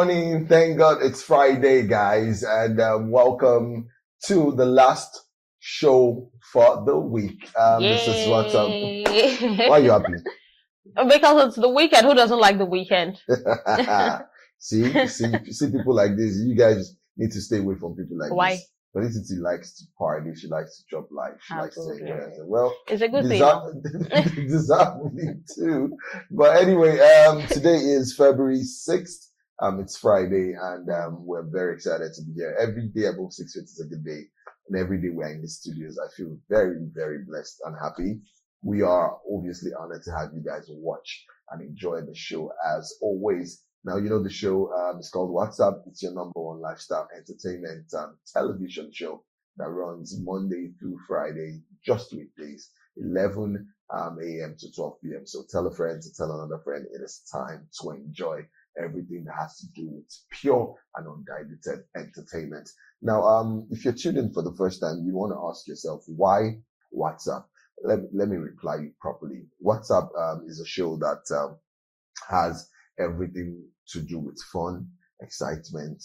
morning. Thank God it's Friday, guys, and welcome to the last show for the week. This is Whatzup. Why are you happy? Because it's the weekend. Who doesn't like the weekend? see people like this. You guys need to stay away from people like Why? this. Felicity likes to party. She likes to chop life. She Absolutely. likes to enjoy. Well, It's a good thing. Deservedly too. But anyway, today is February 6th. It's Friday, and we're very excited to be here. Every day above 6 feet is a good day, and every day we're in the studios. I feel very, very blessed and happy. We are obviously honored to have you guys watch and enjoy the show as always. Now, you know the show is called Whatzup. It's your number one lifestyle entertainment television show that runs Monday through Friday, just weekdays, 11 a.m. to 12 p.m. So tell a friend to tell another friend. It is time to enjoy everything that has to do with pure and undiluted entertainment. Now, if you're tuned in for the first time, you want to ask yourself, why Whatzup? Let me reply you properly. Whatzup is a show that has everything to do with fun, excitement,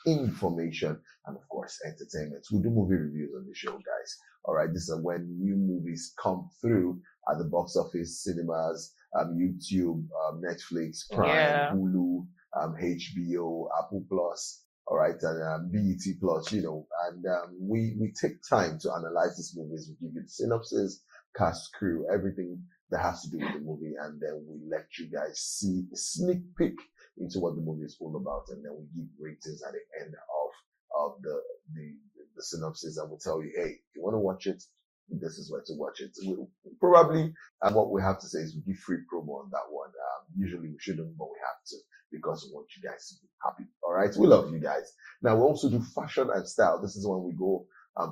information, and of course, entertainment. We do movie reviews on the show, guys. All right. This is when new movies come through at the box office, cinemas, YouTube, Netflix, Prime, Hulu, HBO, Apple Plus. All right. And BET Plus, you know, and we take time to analyze these movies. We give you the synopsis, cast, crew, everything that has to do with the movie, and then we let you guys see a sneak peek into what the movie is all about, and then we give ratings at the end of the synopsis, and we'll tell you, hey, if you want to watch it, this is where to watch it. We'll probably, and what we have to say is we give free promo on that one. Usually we shouldn't, but we have to, because we want you guys to be happy. All right, we love you guys. Now we also do fashion and style. This is when we go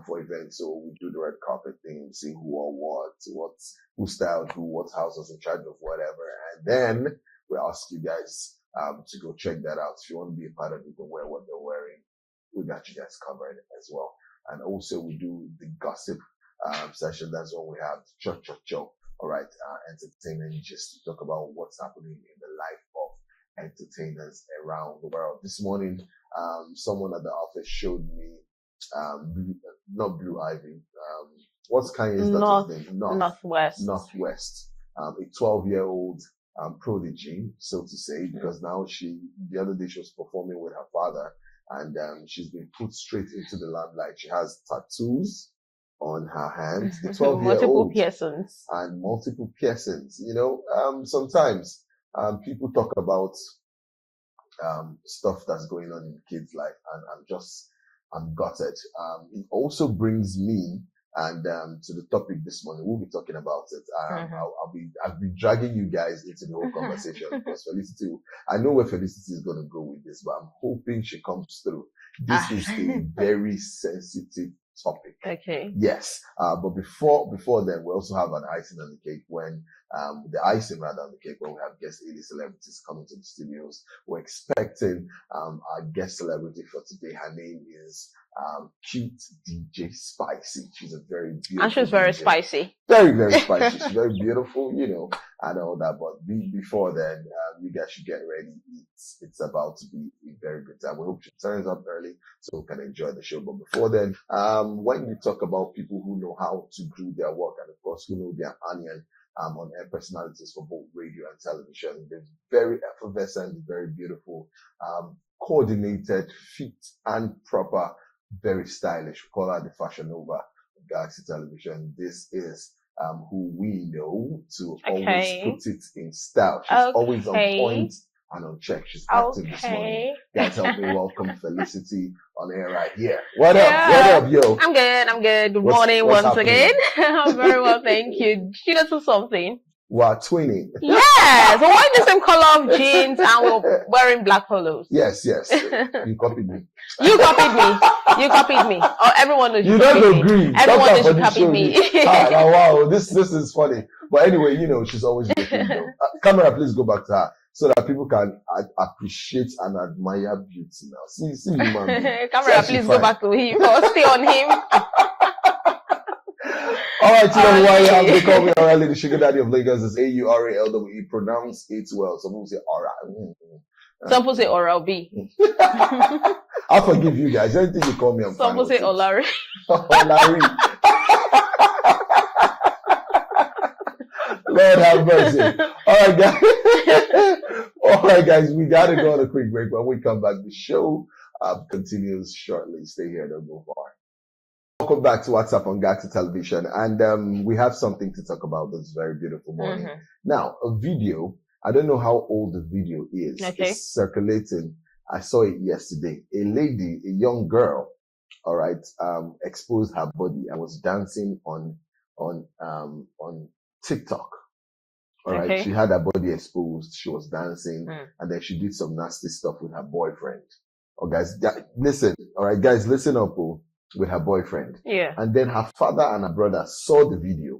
for events. So we do the red carpet thing, see who or who styled who, what house was in charge of whatever. And then we ask you guys to go check that out. If you want to be a part of it and wear what they're wearing, we got you guys covered as well. And also we do the gossip session. That's when we have cho. All right, entertainment, just to talk about what's happening in the life of entertainers around the world. This morning, someone at the office showed me not Blue Ivy. What's Kanye's daughter's name? Northwest. A 12-year-old prodigy, so to say, because now the other day she was performing with her father, and she's been put straight into the limelight. She has tattoos on her hands. The 12-year-old multiple piercings. And multiple piercings. You know, sometimes people talk about stuff that's going on in kids' life, and I'm gutted. It also brings me and to the topic this morning. We'll be talking about it. I'll be dragging you guys into the whole conversation because Felicity, I know where Felicity is going to go with this, but I'm hoping she comes through. This is a very sensitive topic. Okay. Yes. But before then, we also have an icing on the cake when the icing rather on the cake when we have guest lady celebrities coming to the studios. We're expecting our guest celebrity for today. Her name is cute DJ Spicy. She's a very beautiful. And she's very DJ. Spicy. Very, very spicy. She's very beautiful, you know, and all that. But before then, you guys should get ready. It's about to be a very good time. We hope she turns up early so we can enjoy the show. But before then, when we talk about people who know how to do their work and of course who know their onion on air personalities for both radio and television, they're very effervescent, very beautiful, coordinated, fit and proper, very stylish. We call her the Fashion Nova of Galaxy Television. This is who we know to always put it in style. She's always on point and on check. She's active this morning. Guys, help me welcome Felicity on air right here. What up, yo? I'm good. Good morning once again. I'm very well, thank you. She does something. We're twinning. Yes, we're wearing the same color of jeans and we're wearing black polos. Yes. You copied me. You copied me. Oh, everyone knows you don't agree. Everyone knows you copied me. Wow, this is funny. But anyway, you know, she's always looking. Camera, please go back to her so that people can appreciate and admire beauty now. See, man. Camera, please go back to him or stay on him. All right, you know who I am. They call me Aurali, the sugar daddy of Lagos. It's Aurawe. Pronounce it well. Some people say Aura. Some people say Oral B. I'll forgive you guys. Anything you call me, I'm Some people say Olari. Olari. Lord have mercy. All right, guys. All right, guys. We got to go on a quick break. When we come back, the show continues shortly. Stay here. Don't go far. Welcome back to What's Up on Gaxi Television. And we have something to talk about this very beautiful morning. Mm-hmm. Now, a video. I don't know how old the video is. Okay. It's circulating. I saw it yesterday. A lady, a young girl, all right, exposed her body. I was dancing on TikTok. All right. Okay. She had her body exposed. She was dancing, and then she did some nasty stuff with her boyfriend. Oh, guys, listen. All right, guys, listen up. With her boyfriend. Yeah. And then her father and her brother saw the video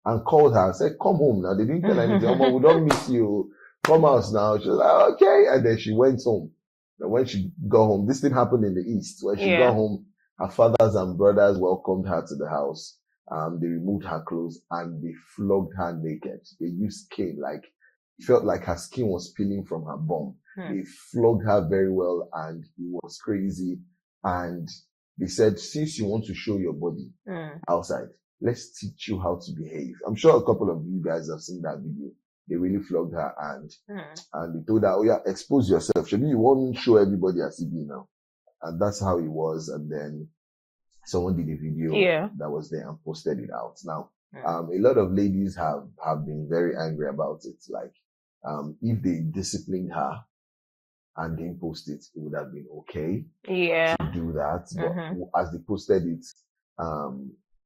and called her and said, "Come home now." They didn't tell anything. "Mama, we don't miss you. Come out now." She was like, "Okay." And then she went home. And when she got home, this thing happened in the East. When she got home, her fathers and brothers welcomed her to the house. They removed her clothes and they flogged her naked. They used cane, like it felt like her skin was peeling from her bum. They flogged her very well and it was crazy. And they said, "Since you want to show your body outside, let's teach you how to behave." I'm sure a couple of you guys have seen that video. They really flogged her and they told her, "Oh yeah, expose yourself. Maybe you won't show everybody as you be now." And that's how it was. And then someone did a video that was there and posted it out. Now, a lot of ladies have been very angry about it. Like, if they disciplined her and didn't post it, it would have been okay to do that. But as they posted it,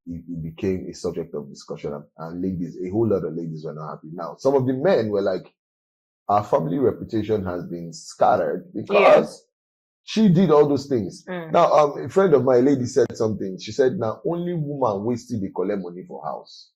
it became a subject of discussion, and ladies, a whole lot of ladies were not happy. Now, some of the men were like, "Our family reputation has been scattered because she did all those things." Now, a friend of my lady said something. She said, "Now, only woman wasted they collect money for house.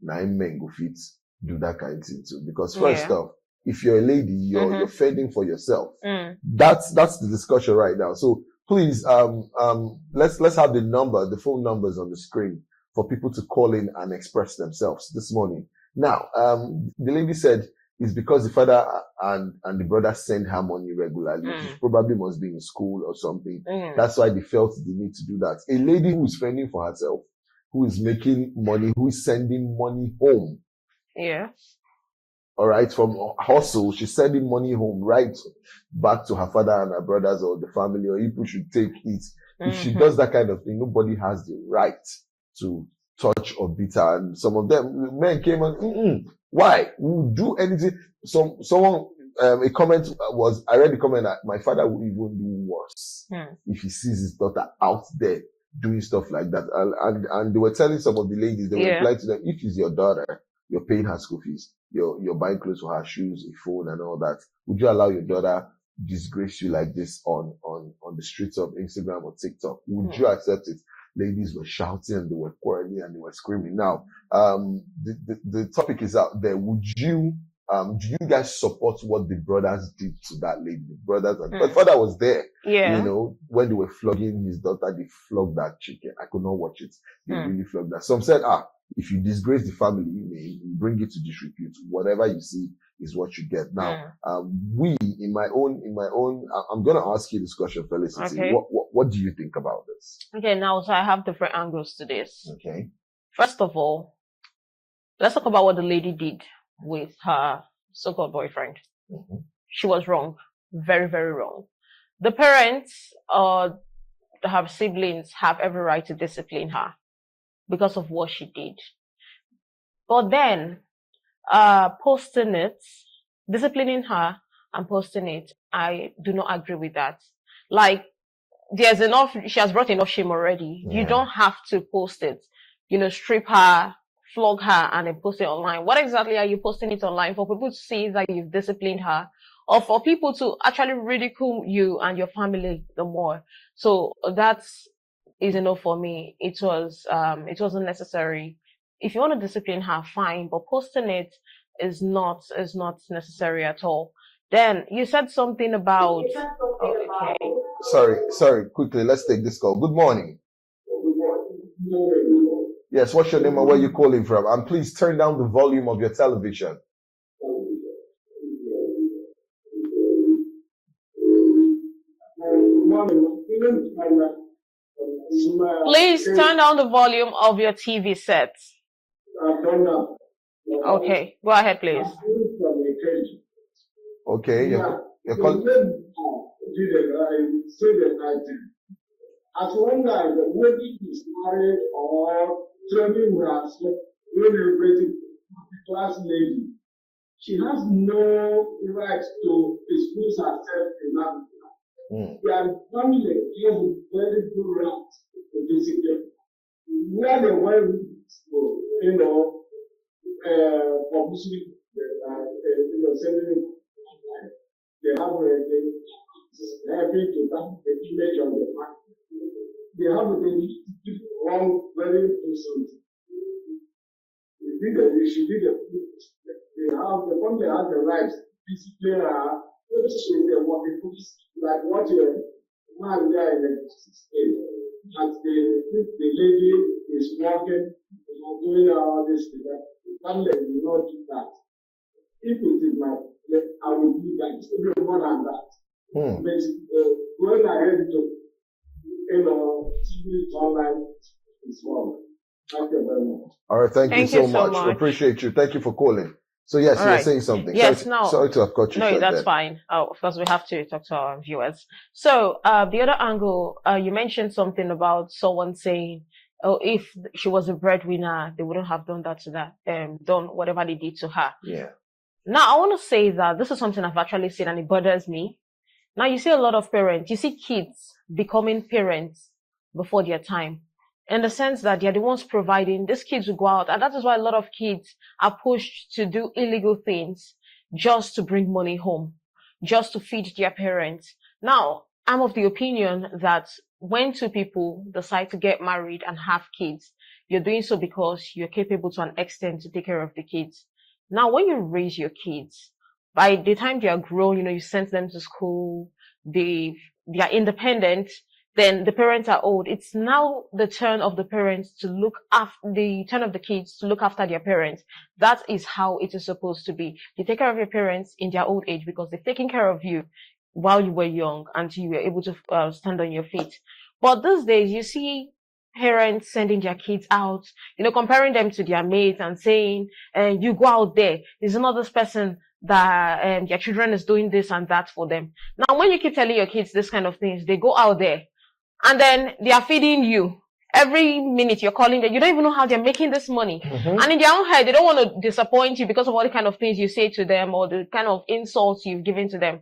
Now, men go fit do that kind of thing too." Because first off, if you're a lady, you're fending for yourself. That's the discussion right now. So please, let's have the phone numbers on the screen for people to call in and express themselves this morning. Now, the lady said it's because the father and the brother send her money regularly. She probably must be in school or something. That's why they felt the need to do that. A lady who is fending for herself, who is making money, who is sending money home. Yeah. All right, from hustle, she's sending money home right back to her father and her brothers or the family, or people should take it. If she does that kind of thing, nobody has the right to touch or beat her. And some of them, men came and, why? We'll do anything. Someone, a comment was, I read the comment that my father would even do worse if he sees his daughter out there doing stuff like that. And they were telling some of the ladies, they were replying to them, if it's your daughter, you're paying her school fees, you're buying clothes for her, shoes, a phone and all that. Would you allow your daughter disgrace you like this on the streets of Instagram or TikTok? Would you accept it? Ladies were shouting and they were quarreling and they were screaming. Now, the topic is out there. Would you, do you guys support what the brothers did to that lady? The brothers, and the father was there. You know, when they were flogging his daughter, they flogged that chicken. I could not watch it. They really flogged that. Some said, if you disgrace the family, you bring it to disrepute. Whatever you see is what you get. Now, in my own, I'm going to ask you this question, Felicity. Okay. What do you think about this? Okay, now, so I have different angles to this. Okay. First of all, let's talk about what the lady did with her so-called boyfriend. She was wrong. Very, very wrong. The parents or her siblings have every right to discipline her because of what she did. But then, posting it, disciplining her and posting it, I do not agree with that. Like, there's enough, she has brought enough shame already. You don't have to post it. You know, strip her, flog her, and then post it online. What exactly are you posting it online? For people to see that you've disciplined her, or for people to actually ridicule you and your family the more? So that's is enough for me. It wasn't necessary. If you want to discipline her, fine, but posting it is not necessary at all. Then you said something about Sorry, quickly, let's take this call. Good morning. Yes, what's your name and where you calling from? And please turn down the volume of your television. Please turn down the volume of your TV set. Okay, go ahead, please. Okay, you're calling. As long as the lady is married or traveling with herself, really class lady, she has no right to expose herself in Africa. Their family has a very good right to discipline. Where they were, publicity, sending, they have helping to that the image of the market. They have the wrong very person. They have the company has the right to discipline her, like what a man there in the state. As the lady is working, doing all this, the family will not do that. If it is my, I will do that. It's even more than that. But going ahead to, TV online is wrong. Thank you very much. All right, thank you so much. We appreciate you. Thank you for calling. So yes, you were saying something. Yes, sorry to have cut you short. No, that's fine. Of course, we have to talk to our viewers. So the other angle, you mentioned something about someone saying, "Oh, if she was a breadwinner, they wouldn't have done that to that, done whatever they did to her." Yeah. Now, I want to say that this is something I've actually seen, and it bothers me. Now, you see a lot of parents. You see kids becoming parents before their time, in the sense that they're the ones providing. These kids will go out, and that is why a lot of kids are pushed to do illegal things just to bring money home, just to feed their parents. Now, I'm of the opinion that when two people decide to get married and have kids, you're doing so because you're capable to an extent to take care of the kids. Now, when you raise your kids, by the time they are grown, you send them to school, they are independent, then the parents are old. It's now the turn of the parents to look after the turn of the kids to look after their parents. That is how it is supposed to be. You take care of your parents in their old age because they've taken care of you while you were young until you were able to stand on your feet. But these days, you see parents sending their kids out, comparing them to their mates and saying, you go out there. There's another person that their children is doing this and that for them. Now, when you keep telling your kids this kind of things, they go out there and then they are feeding you. Every minute you're calling them, you don't even know how they're making this money. And in their own head, they don't want to disappoint you because of all the kind of things you say to them or the kind of insults you've given to them.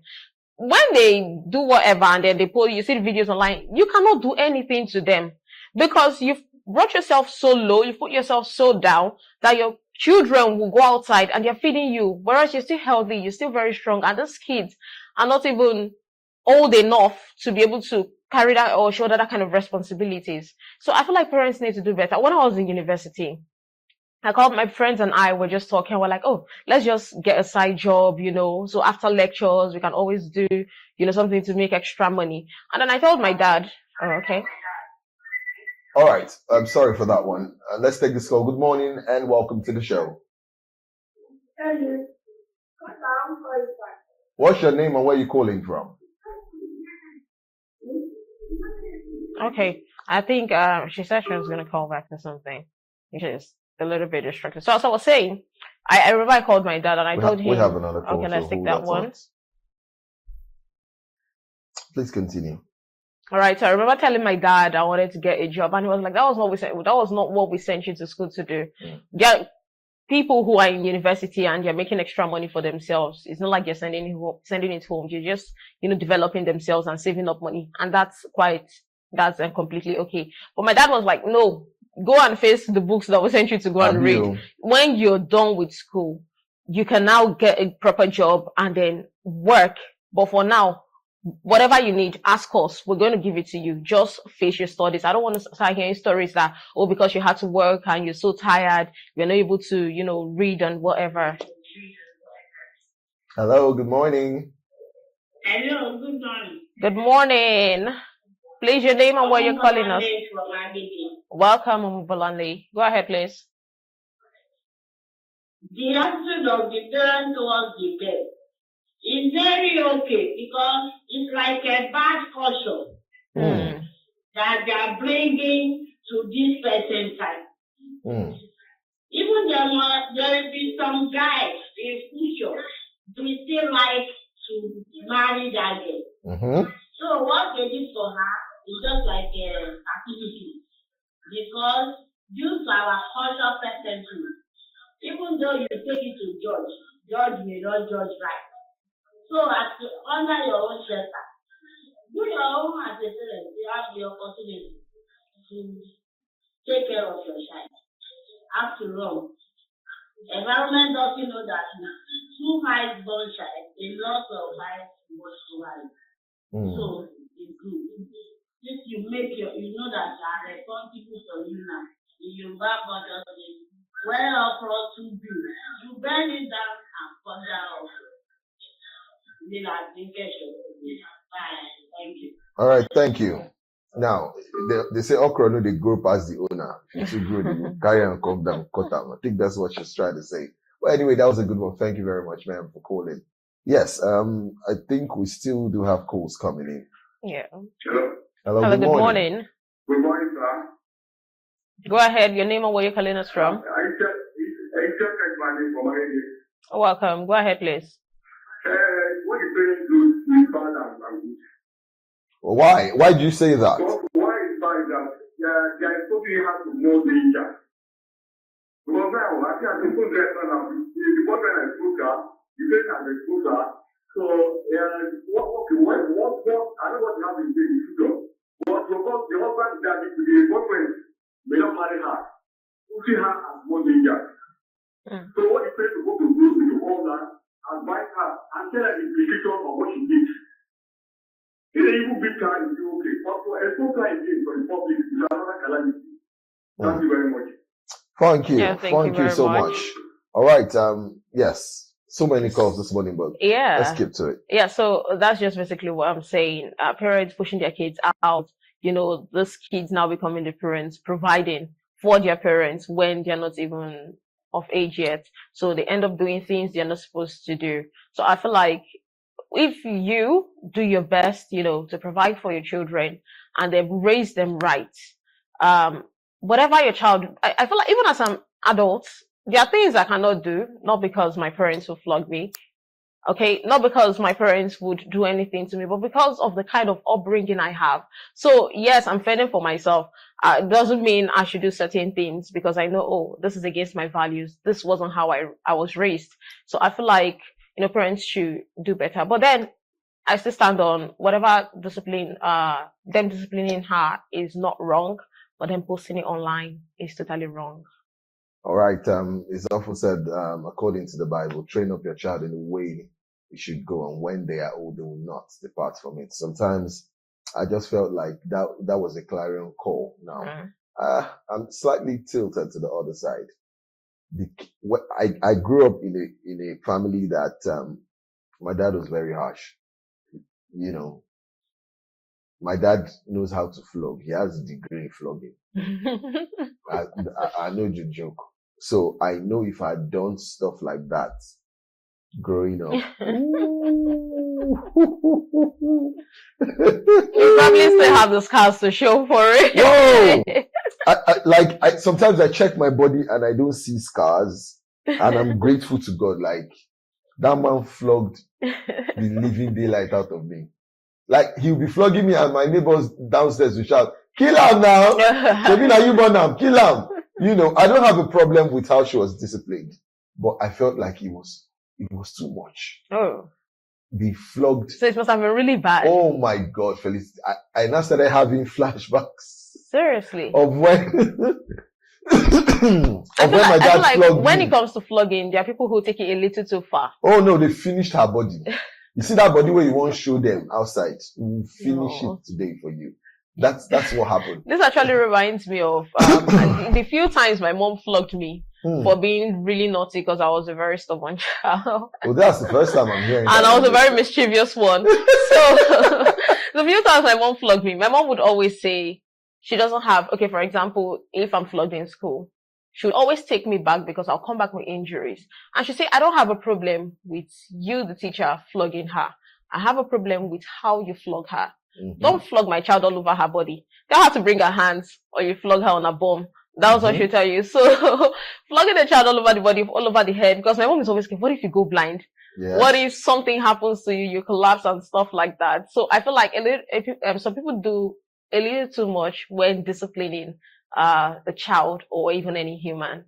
When they do whatever and then you see the videos online, you cannot do anything to them because you've brought yourself so low, you've put yourself so down that your children will go outside and they're feeding you, whereas you're still healthy, you're still very strong, and these kids are not even old enough to be able to carry that or shoulder that kind of responsibilities. So I feel like parents need to do better. When I was in university, I called my friends and I were just talking. We're like, oh, let's just get a side job, So after lectures, we can always do, something to make extra money. And then I told my dad, oh, okay. All right. I'm sorry for that one. Let's take this call. Good morning and welcome to the show. What's your name and where are you calling from? Okay. I think she said she was going to call back or something. Which is a little bit distracted. So as I was saying, I remember I called my dad and I told him. We have another call. Okay, let's take that one. Please continue. All right. So I remember telling my dad I wanted to get a job, and he was like, "That was not what we sent you to school to do." There are people who are in university and they're making extra money for themselves. It's not like you're sending it home. You're just developing themselves and saving up money, and that's completely okay. But my dad was like, "No. Go and face the books that we sent you to go and read. When you're done with school, you can now get a proper job and then work. But for now, whatever you need, ask us. We're going to give it to you. Just face your studies. I don't want to start hearing stories that, because you had to work and you're so tired, you're not able to, read and whatever." Hello, good morning. Hello, good morning. Good morning. Please, your name and where you're calling us. Welcome, Mumbolande. Go ahead, please. The attitude of the parent towards the girl is very okay because it's like a bad culture. that they are bringing to this present time. Even there will be some guys in future, they still like to marry that girl. So what they did for her is just like a activity. Because due to our cultural perception, even though you take it to judge may not judge right. So under your own shelter, do your own as a parent, you have the opportunity to take care of your child. After all, environment doesn't know that two highs born child, a lot of highs was to high. So it's good. If you make you know that you are responsible for you now. You back on just well across to be. You bend it down and come down. Then I think I should. Thank you. All right, thank you. Now, they say okra no they grow past the owner. If you grow, they will carry and come down, cut them. I think that's what she's trying to say. Well, anyway, that was a good one. Thank you very much, ma'am, for calling. Yes, I think we still do have calls coming in. Yeah. Hello, Hello, good morning. Good morning, sir. Go ahead. Your name and where you're calling us from. I just my name from my Welcome. Go ahead, please. What you parents do is bad and good. Why? Why do you say that? So why is bad that they are supposed to have no danger? Because now, I think I suppose that now, the boyfriend I spoke her, the parents have exposed her. So, what, I know what you have in the future. But suppose the husband that the boyfriend may not marry her, putting her as more danger. So what the parents are supposed to do is to call her, advise her, and tell her the implication of what she did. If they even beat her, it's okay. But for expose her again for the public, it's another calamity. Thank you very much. Thank you. Yeah, thank you so much. All right. Yes. So many calls this morning, but let's skip to it. Yeah, so that's just basically what I'm saying. Parents pushing their kids out, these kids now becoming the parents, providing for their parents when they're not even of age yet. So they end up doing things they're not supposed to do. So I feel like if you do your best, to provide for your children and then raise them right, whatever your child, I feel like even as an adult, there are things I cannot do, not because my parents will flog me, okay, not because my parents would do anything to me, but because of the kind of upbringing I have. So yes, I'm fending for myself. It doesn't mean I should do certain things because I know, this is against my values. This wasn't how I was raised. So I feel like, parents should do better. But then I still stand on whatever discipline, them disciplining her is not wrong, but then posting it online is totally wrong. All right. It's often said, according to the Bible, train up your child in the way it should go, and when they are old, they will not depart from it. Sometimes I just felt like that was a clarion call. Now, I'm slightly tilted to the other side. I grew up in a family that my dad was very harsh. My dad knows how to flog. He has a degree in flogging. I know you joke. So I know if I had done stuff like that growing up, you probably still have the scars to show for it. No, sometimes I check my body and I don't see scars, and I'm grateful to God. Like, that man flogged the living daylight out of me. Like, he'll be flogging me and my neighbors downstairs will shout, "Kill him now! Sabina, you born him, kill him!" I don't have a problem with how she was disciplined, but I felt like it was too much. Oh. They flogged. So it must have been really bad. Oh my God, Felicity. I now started having flashbacks. Seriously? Of when my dad flogged when me. it comes to flogging, there are people who take it a little too far. Oh no, they finished her body. You see that body where you won't show them outside? We'll finish it today for you. That's what happened. This actually reminds me of the few times my mom flogged me for being really naughty because I was a very stubborn child. Well, that's the first time I'm hearing and that. I was a very mischievous one. So the few times my mom flogged me, my mom would always say she doesn't have, okay, for example, if I'm flogged in school, she would always take me back because I'll come back with injuries. And she'd say, I don't have a problem with you, the teacher, flogging her. I have a problem with how you flog her. Don't flog my child all over her body. Tell her to bring her hands, or you flog her on her bum. That's what she'll tell you. So flogging the child all over the body, all over the head, because my mom is always like, what if you go blind? Yes. What if something happens to you, you collapse and stuff like that? So I feel like some people do a little too much when disciplining the child or even any human.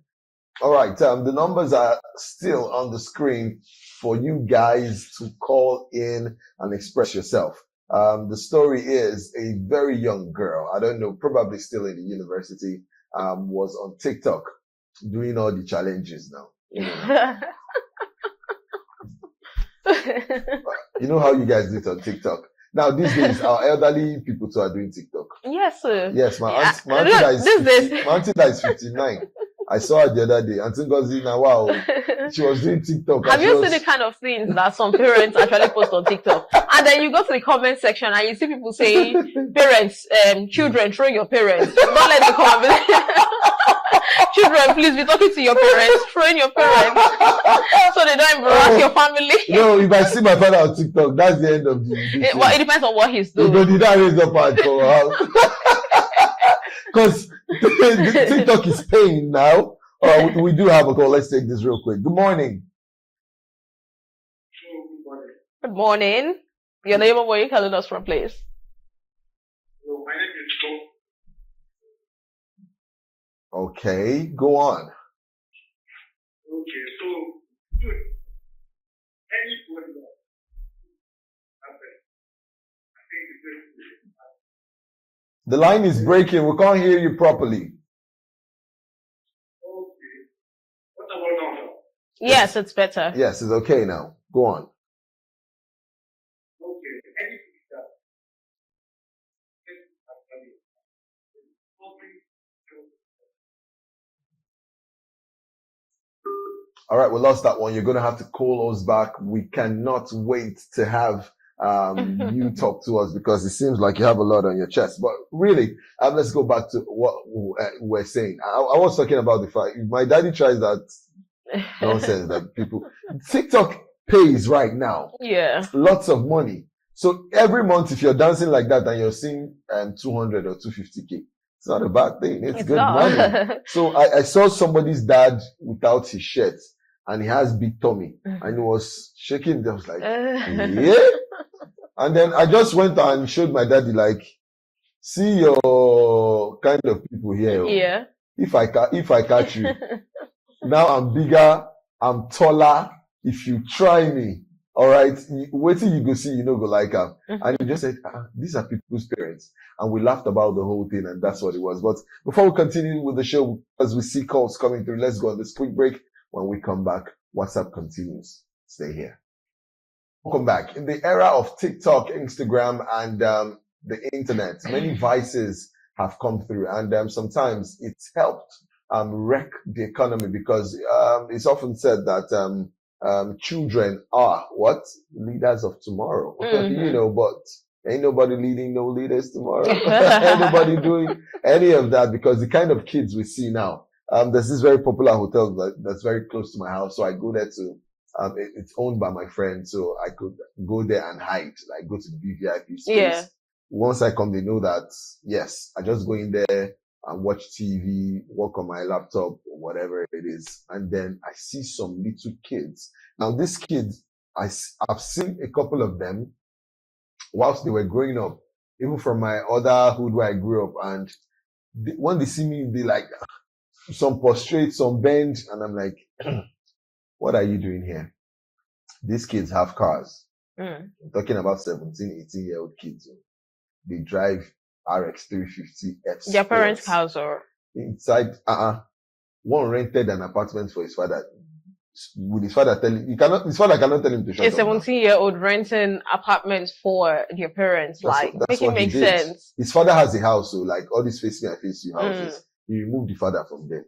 All right, the numbers are still on the screen for you guys to call in and express yourself. The story is a very young girl, I don't know, probably still in the university, was on TikTok doing all the challenges now. You know how you guys do it on TikTok. Now, these days, our elderly people too are doing TikTok. Yes, sir. Yes, my auntie that is 59. I saw her the other day. Auntie Ngozi, now wow, she was doing TikTok. Have you seen the kind of things that some parents actually post on TikTok? And then you go to the comment section and you see people saying, parents, children, throw your parents. Don't let them come. Children, please be talking to your parents, throwing your parents, so they don't embarrass your family. No, if I see my father on TikTok, that's the end of the well, it depends on what he's doing. But did I raise up hand for house? Because TikTok is paying now. We do have a call. Let's take this real quick. Good morning. Good morning. Your name and where you calling us from, please? My name is Tom. Okay, go on. Okay, so good. Anybody else? I think The line is breaking. We can't hear you properly. Okay. What about now? Yes, it's better. Yes, it's okay now. Go on. Okay. Anything that All right, we lost that one. You're going to have to call us back. We cannot wait to have you talk to us because it seems like you have a lot on your chest. But really, let's go back to what we're saying. I was talking about the fact if my daddy tries that nonsense that people TikTok pays right now. Yeah. Lots of money. So every month, if you're dancing like that and you're seeing 200 or 250K, it's not a bad thing. It's good money. So I saw somebody's dad without his shirt and he has big tummy and he was shaking. I was like, yeah. And then I just went and showed my daddy, like, see your kind of people here. Yeah. If I catch you, now I'm bigger, I'm taller. If you try me, all right, wait till you go see, you know, go like him. And he just said, these are people's parents. And we laughed about the whole thing, and that's what it was. But before we continue with the show, as we see calls coming through, let's go on this quick break. When we come back, WhatsApp continues. Stay here. Welcome back. In the era of TikTok, Instagram, and the internet, many vices have come through, and sometimes it's helped wreck the economy because it's often said that children are what? Leaders of tomorrow. You know, but ain't nobody leading no leaders tomorrow. Ain't nobody doing any of that because the kind of kids we see now. There's this very popular hotel that's very close to my house, so I go there to. It's owned by my friend, so I could go there and hide, like go to the VVIP space. Yeah. Once I come, they know that yes, I just go in there and watch TV, work on my laptop or whatever it is, and then I see some little kids. Now, these kids, I've seen a couple of them whilst they were growing up, even from my other hood where I grew up, and when they see me, they like some prostrate, some bend, and I'm like, what are you doing here? These kids have cars. I'm talking about 17, 18-year-old kids. They drive RX 350 F. Their parents' house or inside. One rented an apartment for his father. With his father telling his father cannot tell him to shut up. A 17-year-old renting apartments for their parents, make it make sense. His father has a house, so like all these face me and face you houses. He removed the father from there.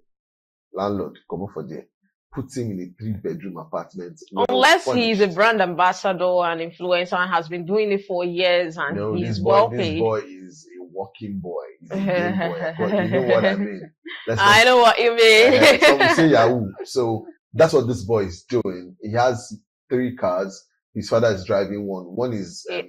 Landlord, come up for there. Put him in a 3-bedroom apartment. Unless he's a brand ambassador and influencer and has been doing it for years and he's well paid. This boy is a working boy. He's a game boy. But you know what I mean. I know what you mean. Some say Yahoo. So that's what this boy is doing. He has 3 cars. His father is driving one. One is a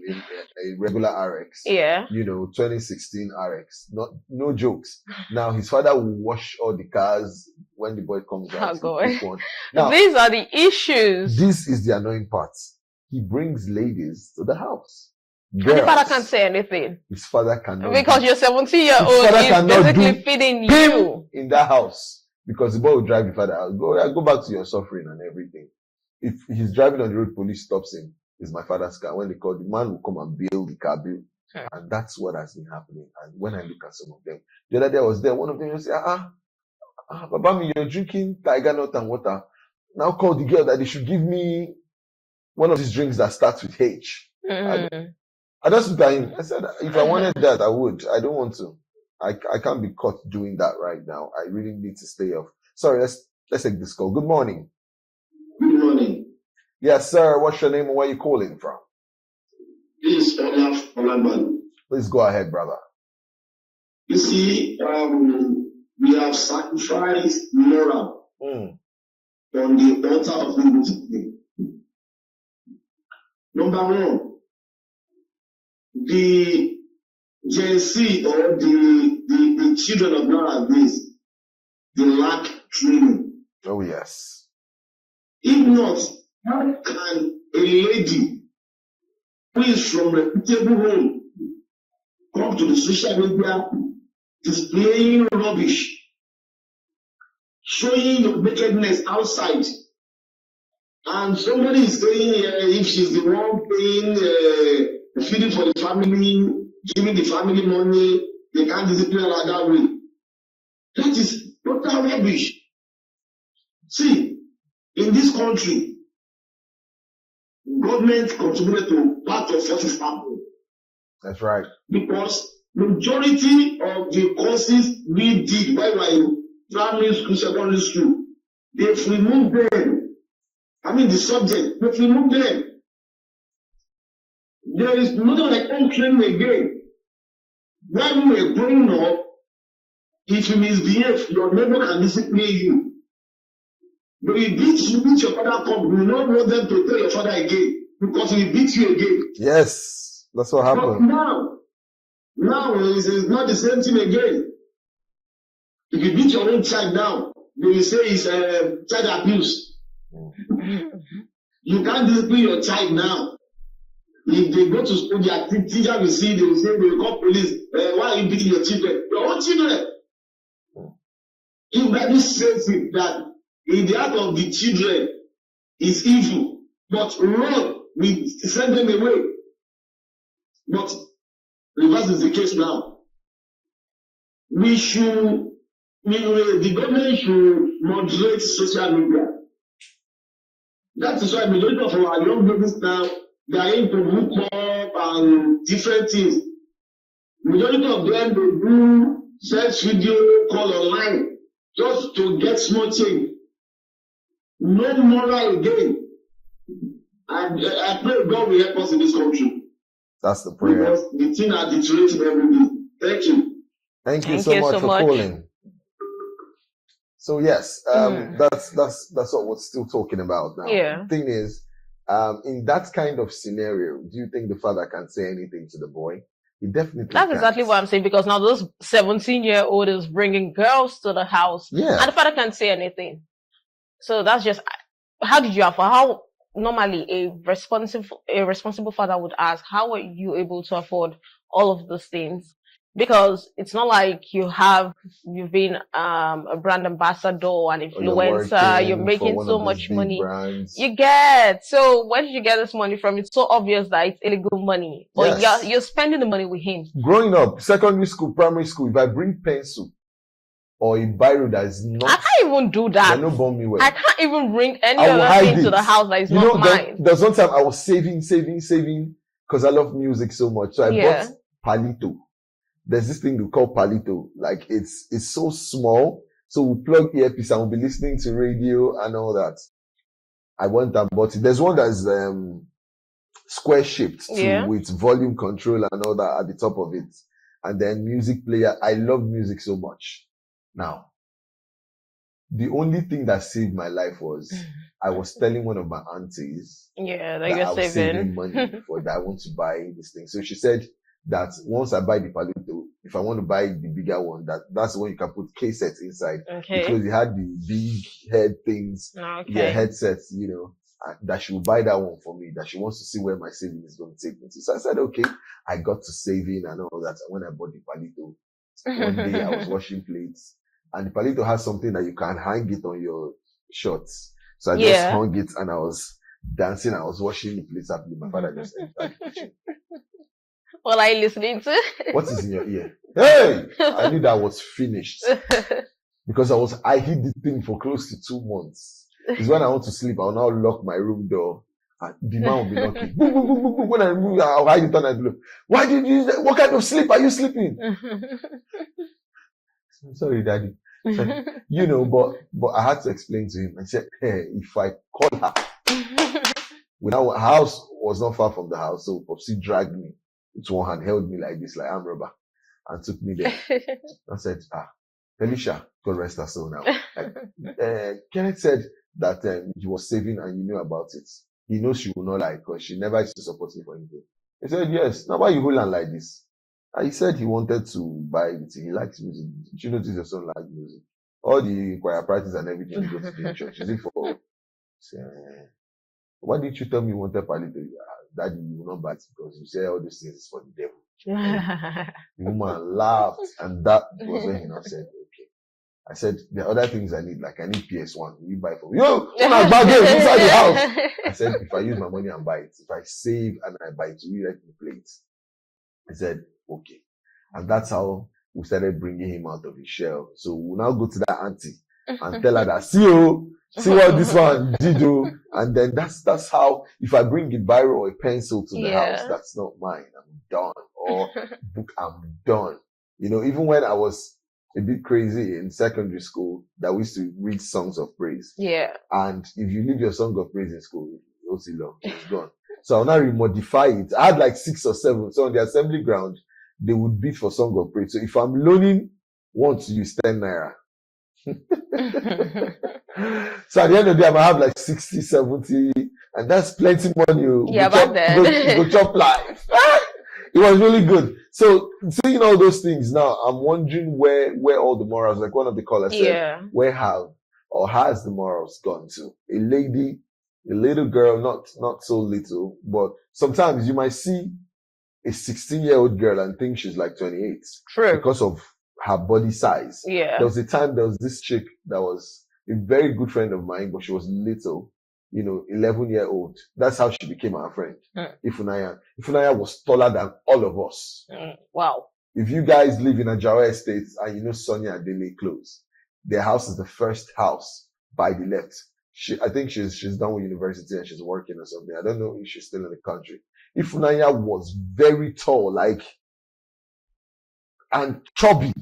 regular RX. Yeah. 2016 RX. No jokes. Now his father will wash all the cars when the boy comes out. Pick one. Now these are the issues. This is the annoying part. He brings ladies to the house. Girls. And the father can't say anything. His father cannot. Because your 17-year-old is basically feeding you in that house. Because the boy will drive the father out. Go back to your suffering and everything. If he's driving on the road, police stops him. It's my father's car. When they call, the man will come and bill the car bill. And that's what has been happening. And when I look at some of them, the other day I was there, one of them will say, Babami, you're drinking tiger nut and water. Now call the girl that they should give me one of these drinks that starts with H. I just looked at him. I said, if I wanted that, I would. I don't want to. I can't be caught doing that right now. I really need to stay off. Sorry, let's take this call. Good morning. Good morning. Yes, sir. What's your name and where are you calling from? This is Olaf Olaban. Please go ahead, brother. You see, we have sacrificed moral on the altar of liberty. Number one, the Gen Z or the children of nowadays, they lack training. Oh, yes. If not, how can a lady who is from a reputable home come to the social media displaying rubbish, showing your wickedness outside, and somebody is saying if she's the one paying feeding for the family, giving the family money, they can't discipline her that way. That is total rubbish. See, in this country, government contributed to part of what is happening. That's right. Because majority of the courses we did while we were in primary school, secondary school, they've removed them. I mean the subject, they've removed them. There is nothing like home training again. When we were growing up, if you misbehave, your neighbor can discipline you. But you beat your father come, you will not want them to tell your father again because he will beat you again. Yes, that's what happened. But now it's not the same thing again. If you beat your own child now, they will say it's child abuse. You can't discipline your child now. If they go to school, their teacher will see, they will say, they will call police. Why are you beating your children? Your own children. In Bible says it that in the heart of the children is evil, but run, we send them away. But reverse is the case now. The government should moderate social media. That is why majority of our young ladies now, they are into hook up and different things. Majority of them, they do sex video call online just to get small change. No moral again. And I pray God will help us in this country. That's the prayer. Because the thing are deteriorating every day. Thank you. Thank you so much for calling. So yes, that's what we're still talking about now. Yeah. The thing is, in that kind of scenario, do you think the father can say anything to the boy? He definitely That's can't. exactly what I'm saying, because now this 17-year-old is bringing girls to the house. Yeah. And the father can't say anything. So that's just, how did you afford? How normally a responsible father would ask, how are you able to afford all of those things? Because it's not like you've been a brand ambassador and influencer, you're making so much money. Brands. You get, so where did you get this money from? It's so obvious that it's illegal money. But Yes. you're spending the money with him. Growing up, secondary school, primary school, if I bring pencil or a biro that is not, I can't even do that. they no bomb me well. I can't even bring any I will other hide thing to it. the house that is not mine. There's one time I was saving because I love music so much. So I bought Palito. There's this thing we call Palito. Like it's so small. So we plug earpiece and we'll be listening to radio and all that. I went and bought it. There's one that's square shaped too, with volume control and all that at the top of it. And then music player. I love music so much. Now, The only thing that saved my life was I was telling one of my aunties that that you're I was saving saving. money for that I want to buy this thing. So she said that once I buy the Palito, if I want to buy the bigger one, that's the one you can put cassettes inside. Okay. Because it had the big head things, Okay. headsets, that she will buy that one for me, that she wants to see where my saving is going to take me to. So I said, okay, I got to saving and all that. And when I bought the Palito, one day I was washing plates, and the Palito has something that you can hang it on your shorts. So I just hung it and I was dancing. I was washing the plates happily. My father just entered the kitchen. What are you listening to? What is in your ear? Hey! I knew that I was finished. Because I hid the thing for close to 2 months. It's when I want to sleep, I'll now lock my room door. And the man will be knocking. Boom, boom, boom, boom, boom. When I move, I'll hide it on and look. Why did you use that? What kind of sleep are you sleeping? I'm sorry, Daddy. But I had to explain to him. I said, hey, if I call her, her house was not far from the house, so Popsy dragged me with one hand, held me like this, like I'm rubber, and took me there. I said, Felicia, God rest her soul now. Kenneth said that he was saving and you knew about it. He knows she will not lie because she never used to support him for anything. He said, yes. Now why you hold on like this? And he said he wanted to buy it. He likes music. Did you notice your son likes music? All the choir practice and everything he goes to the church. Is it for? Why didn't you tell me you wanted Palito? Daddy, you will not buy it because you say all these things is for the devil. The woman laughed, and that was when he now said, okay. I said, there are other things I need, like I need PS1. Will you buy for me? Yo, when I buy games inside the house. I said, if I use my money and buy it, if I save and I buy it, will you let me play it? I said, okay. And that's how we started bringing him out of his shell. So we'll now go to that auntie and tell her that, see what this one did, and then that's how, if I bring a biro or a pencil to the house, that's not mine. I'm done. Or book, I'm done. Even when I was a bit crazy in secondary school, that we used to read songs of praise. Yeah. And if you leave your song of praise in school, it's gone. So I'll now remodify it. I had like 6 or 7. So on the assembly ground, they would beat for song of praise. So if I'm loaning one to use 10 naira. So at the end of the day, I might have like 60, 70, and that's plenty money. Back then. Go chop life. It was really good. So seeing all those things now, I'm wondering where all the morals, like one of the callers said, where has the morals gone to? A little girl, not so little, but sometimes you might see a 16-year-old girl and think she's like 28. True. Because of her body size. Yeah. There was this chick that was a very good friend of mine, but she was little, 11-year-old. That's how she became our friend. Ifunaya. Ifunaya was taller than all of us. Wow. If you guys live in Ajawa Estate and you know Sonia and Dele close, their house is the first house by the left. I think she's done with university and she's working or something. I don't know if she's still in the country. Ifunaya was very tall, and chubby.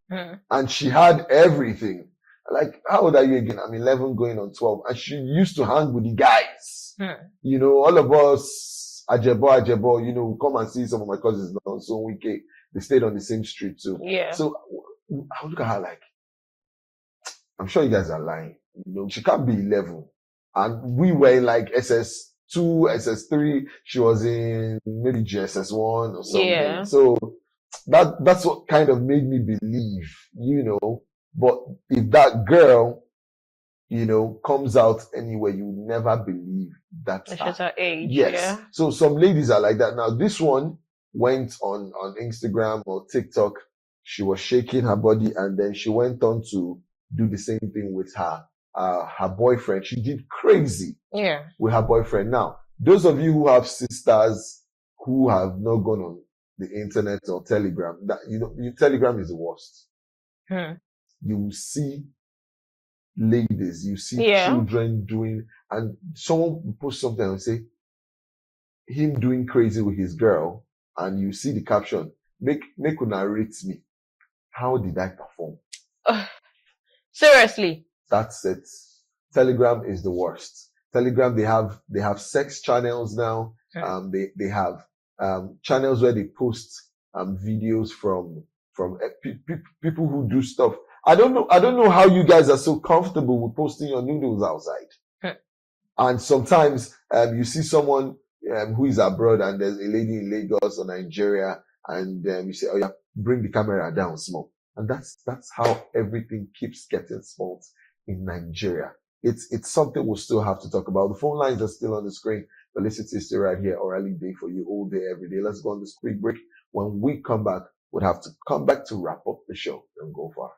And she had everything. Like, how old are you again? I'm 11 going on 12. And she used to hang with the guys. All of us, Ajebo, come and see some of my cousins now. So they stayed on the same street too. Yeah. So I look at her like, I'm sure you guys are lying. She can't be 11. And we were in like SS2, SS3. She was in maybe GSS1 or something. Yeah. So that's what kind of made me believe, but if that girl, comes out anywhere, you never believe that. She's her age. Yes. Yeah. So some ladies are like that. Now this one went on Instagram or TikTok. She was shaking her body and then she went on to do the same thing with her boyfriend. She did crazy. Yeah. With her boyfriend. Now, those of you who have sisters who have not gone on the internet or Telegram, Telegram is the worst. You will see ladies, you see children doing, and someone will post something and say, him doing crazy with his girl, and you see the caption, make una rate me. How did I perform? Seriously. That's it. Telegram is the worst. Telegram, they have sex channels now. They have channels where they post videos from people who do stuff. I don't know how you guys are so comfortable with posting your noodles outside. And sometimes you see someone who is abroad and there's a lady in Lagos or Nigeria and you say, oh yeah, bring the camera down small. And that's how everything keeps getting small in Nigeria. It's something we'll still have to talk about. The phone lines are still on the screen. Felicity is still right here. Orally day for you all day, every day. Let's go on this quick break. When we come back, we'll have to come back to wrap up the show and go far.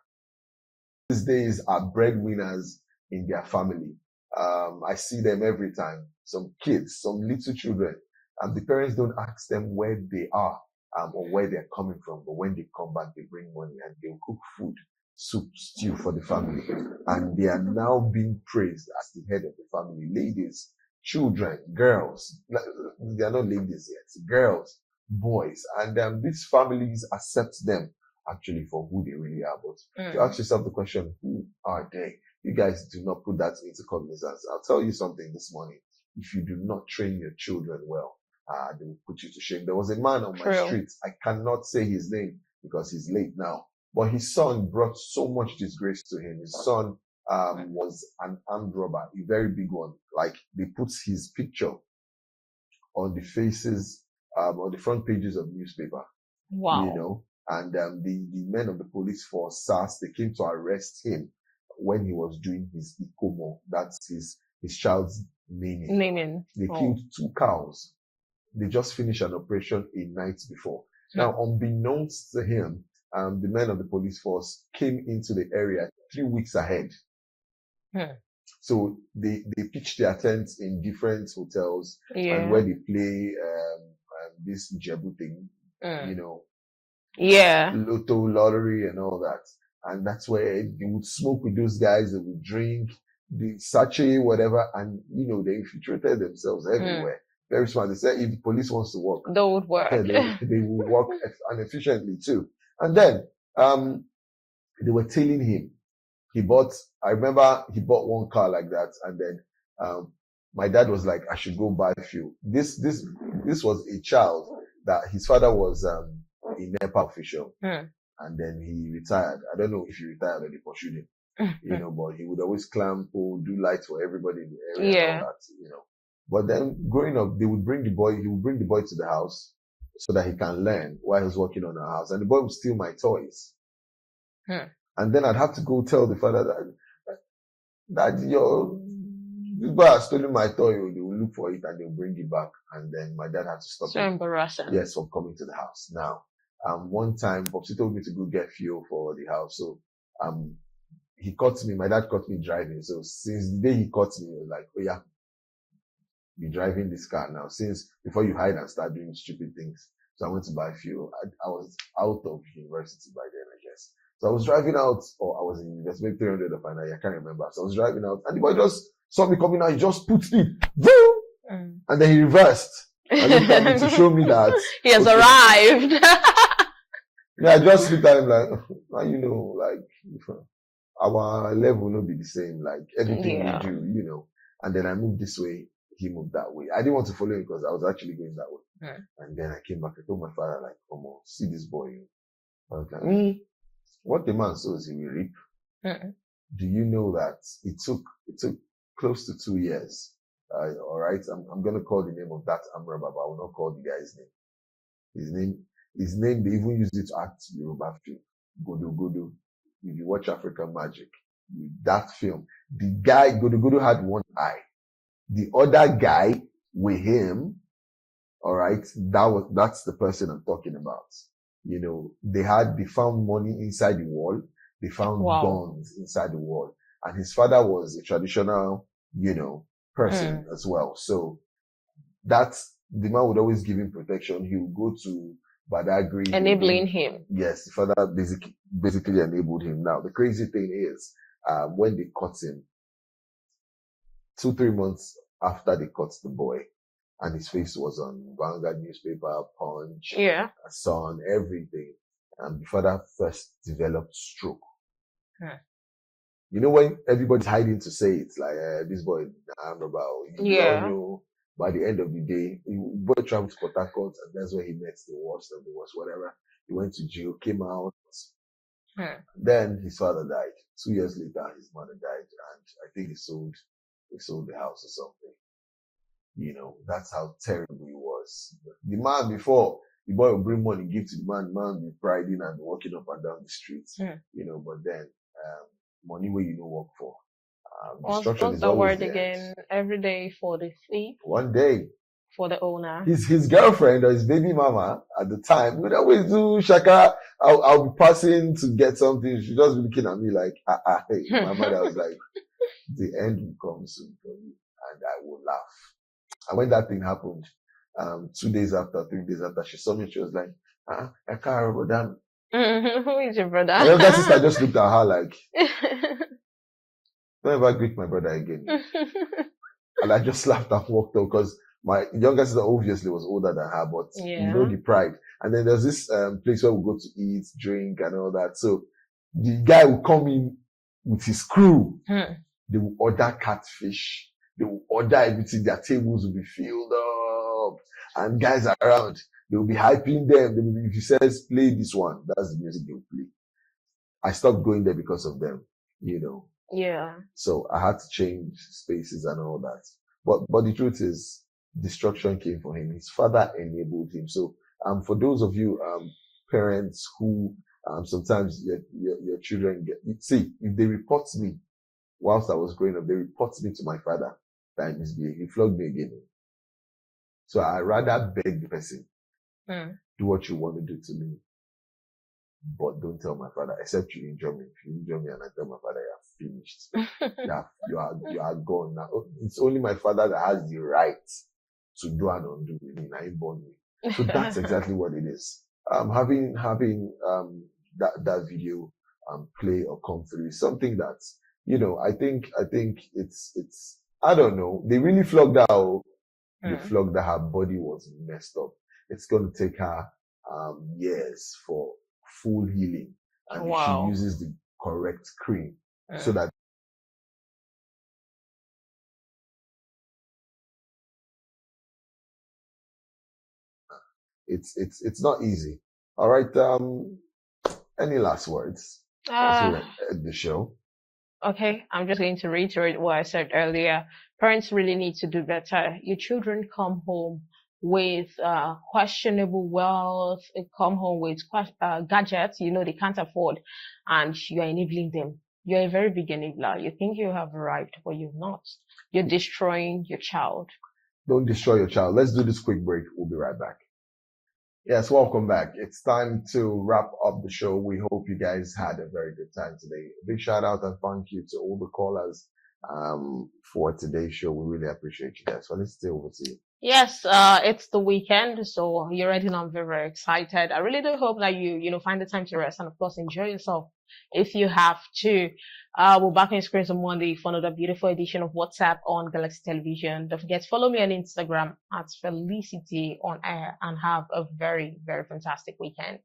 These days are breadwinners in their family. I see them every time. Some kids, some little children, and the parents don't ask them where they are or where they're coming from. But when they come back, they bring money and they'll cook food, soup, stew for the family. And they are now being praised as the head of the family. Ladies, children, girls. They are not ladies yet. Girls, boys. And these families accept them actually for who they really are. But to ask yourself the question, who are they? You guys do not put that into cognizance. I'll tell you something this morning. If you do not train your children well, they will put you to shame. There was a man on my street. I cannot say his name because he's late now. But his son brought so much disgrace to him. His son was an armed robber, a very big one. Like they put his picture on the faces, on the front pages of newspaper. Wow. You know, and the men of the police force, SARS, they came to arrest him when he was doing his ikomo. That's his child's naming. They killed 2 cows. They just finished an operation a night before. Now, unbeknownst to him, the men of the police force came into the area 3 weeks ahead. So they pitched their tents in different hotels and where they play this Jebu thing, you know, Lotto, lottery and all that. And that's where they would smoke with those guys, they would drink, the sachet, whatever, and you know, they infiltrated themselves everywhere. Very smart. They said if the police wants to work, they would work. they will work efficiently too. And then they were telling him I remember he bought 1 car like that, and then my dad was like, I should go buy fuel. This was a child that his father was a NEPA official. And then he retired. I don't know if he retired or they pursued him, you know, but he would always climb pole, do lights for everybody in the area and all that, you know. But then growing up, he would bring the boy to the house so that he can learn while he's working on our house. And the boy would steal my toys. And then I'd have to go tell the father that this boy has stolen my toy. They will look for it and they'll bring it back. And then my dad had to stop So embarrassing. Yes, from coming to the house. Now, one time, Popsy told me to go get fuel for the house. So, he caught me. My dad caught me driving. So since the day he caught me, he was like, oh yeah, you're driving this car now. Since before you hide and start doing stupid things. So I went to buy fuel. I was out of university by then, I guess. So I was driving out, or I was in university, maybe 300 or 500, I can't remember. So I was driving out, and the boy just saw me coming out. He just put speed, and then he reversed. And looked at me to show me that he has arrived. Yeah, I just looked at him like, you know, like our level will not be the same. Like everything we do, you know. And then I moved this way, he moved that way. I didn't want to follow him because I was actually going that way. And then I came back. I told my father, like, come on, see this boy. I was like, what the man sows, he will reap. Do you know that it took close to 2 years? All right, I'm gonna call the name of that Amraba, but I will not call the guy's name. His name, they even used it to act Yoruba film. Godo Godo. If you watch African Magic, that film, the guy, Godo Godo had 1 eye. The other guy with him, all right, that's the person I'm talking about. You know, they found money inside the wall. They found guns inside the wall. And his father was a traditional, you know, person as well. So the man would always give him protection. He would go to Badagry. Enabling him. Yes, the father basically enabled him. Now, the crazy thing is, when they caught him, 2-3 months after they caught the boy, and his face was on Vanguard newspaper, Punch, Sun, everything. And the father first developed stroke. You know, when everybody's hiding to say it's like, this boy, I'm about, you all know, by the end of the day, the boy traveled to Port Harcourt, and that's where he met the worst of the worst, whatever. He went to jail, came out, Then his father died. 2 years later, his mother died, and I think he sold the house or something. You know, that's how terrible he was. The man before, the boy would bring money, give to the man would be priding and walking up and down the streets. You know, but then money where you don't work for. Destruction What's is the always word the end. again? Every day for the thief, One day, for the owner. his girlfriend or his baby mama at the time would always do shaka. I'll be passing to get something. She'd just be looking at me like, hey. My mother was like, the end will come soon for you. And I will laugh. And when that thing happened, 2 days after, 3 days after, she saw me, she was like, I can't remember that. Who is your brother? My younger sister just looked at her like, don't ever greet my brother again. And I just laughed and walked out because my younger sister obviously was older than her, but you know the pride. And then there's this place where we go to eat, drink, and all that. So the guy will come in with his crew. They will order catfish. They will order everything. Their tables will be filled up, and guys are around. They will be hyping them. If he says play this one, that's the music they will play. I stopped going there because of them, you know. Yeah. So I had to change spaces and all that. But the truth is, destruction came for him. His father enabled him. So for those of you parents who sometimes your children see, if they report me whilst I was growing up, they report me to my father that I misbehaved. He flogged me again. So I rather beg the person, do what you want to do to me, but don't tell my father, except you injure me. If you injure me and I tell my father, you're finished. you are gone now. It's only my father that has the right to do and undo with me. Now he born me. So that's exactly what it is. Having that video play or come through is something that, you know, I think it's I don't know. They really flogged her. They flogged her. Her body was messed up. It's going to take her years for full healing, and if she uses the correct cream, so that it's not easy. All right. Any last words as we end the show? Okay, I'm just going to reiterate what I said earlier. Parents really need to do better. Your children come home with questionable wealth, come home with gadgets, you know, they can't afford, and you're enabling them. You're a very big enabler. You think you have arrived, but you're not. You're destroying your child. Don't destroy your child. Let's do this quick break. We'll be right back. Yes, welcome back. It's time to wrap up the show. We hope you guys had a very good time today. A big shout out and thank you to all the callers for today's show. We really appreciate you guys. So let's stay over to you. Yes, it's the weekend, so you already know I'm very, very excited. I really do hope that you find the time to rest and of course enjoy yourself if you have to. We're back on your screens on Monday for another beautiful edition of Whatsapp on Galaxy Television. Don't forget to follow me on Instagram at Felicity on air and have a very, very fantastic weekend.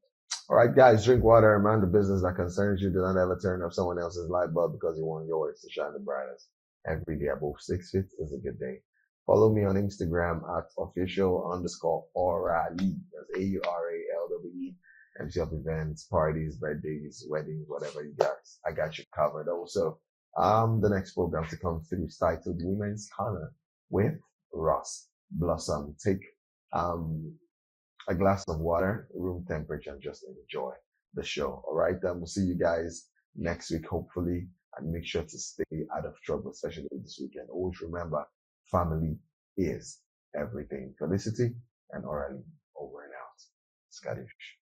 All right, guys, drink water and mind the business that concerns you. Do not ever turn off someone else's light bulb because you want yours to shine the brightest. Every day above 6 feet is a good day. Follow me on Instagram at official_Aurali. That's AURALWE. MC of events, parties, birthdays, weddings, whatever you guys. I got you covered. Also, the next program to come through is titled Women's Corner with Ross Blossom. Take a glass of water, room temperature, and just enjoy the show. All right, we'll see you guys next week, hopefully, and make sure to stay out of trouble, especially this weekend. Always remember, family is everything. Felicity and Aureli, over and out. Scottish.